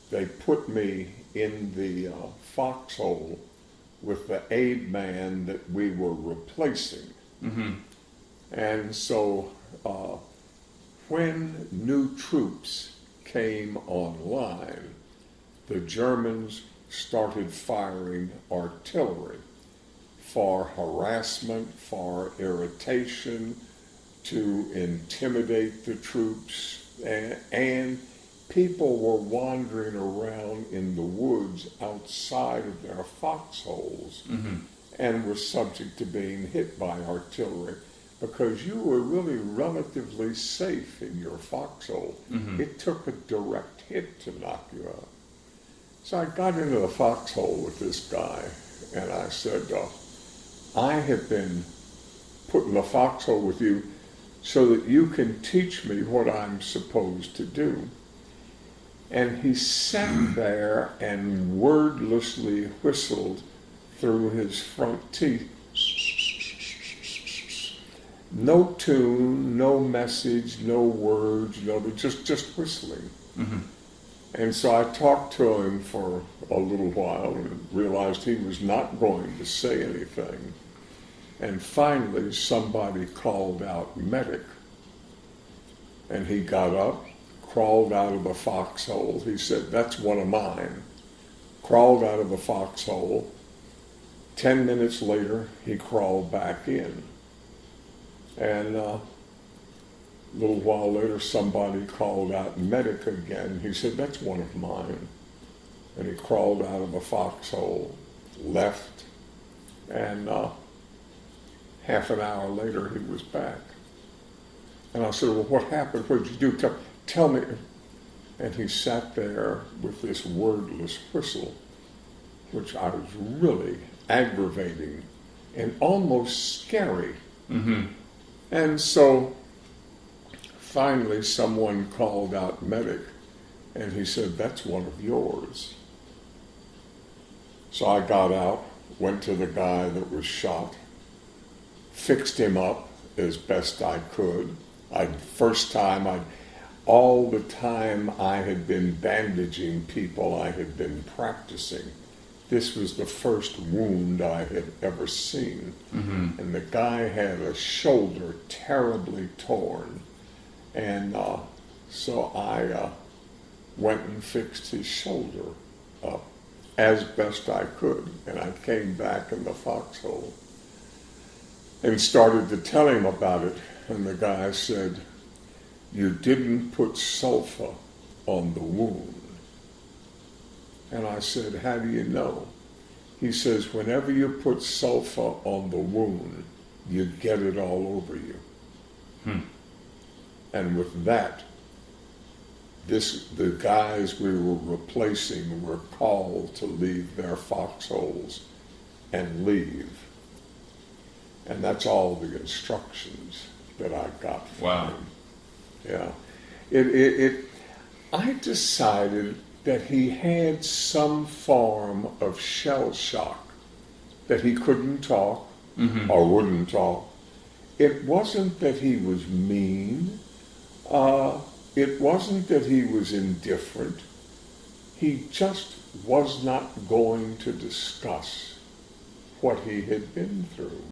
they put me in the foxhole with the aid man that we were replacing. Mm-hmm. And so when new troops came online, the Germans started firing artillery for harassment, for irritation, to intimidate the troops, and people were wandering around in the woods outside of their foxholes and were subject to being hit by artillery because you were really relatively safe in your foxhole. It took a direct hit to knock you out. So I got into the foxhole with this guy and I said, I have been put in the foxhole with you so that you can teach me what I'm supposed to do. And he sat there and wordlessly whistled through his front teeth. No tune, no message, no words, just whistling. And so I talked to him for a little while and realized he was not going to say anything. And finally somebody called out medic. And he got up, crawled out of the foxhole. He said, "That's one of mine." Crawled out of the foxhole. 10 minutes later, he crawled back in. And a little while later, somebody called out medic again. He said, "That's one of mine." And he crawled out of the foxhole, left, and half an hour later, he was back. And I said, "Well, what happened? What did you do? Tell me." And he sat there with this wordless whistle, which I was really aggravating and almost scary. And so finally someone called out medic, and he said, "That's one of yours." So I got out, went to the guy that was shot, fixed him up as best I could. All the time I had been bandaging people, I had been practicing. This was the first wound I had ever seen. And the guy had a shoulder terribly torn. And so I went and fixed his shoulder up as best I could. And I came back in the foxhole and started to tell him about it. And the guy said, "You didn't put sulfur on the wound." And I said, "How do you know?" He says, "Whenever you put sulfur on the wound, you get it all over you." And with that, the guys we were replacing were called to leave their foxholes and leave. And that's all the instructions that I got from him. Yeah. I decided that he had some form of shell shock, that he couldn't talk or wouldn't talk. It wasn't that he was mean. It wasn't that he was indifferent. He just was not going to discuss what he had been through.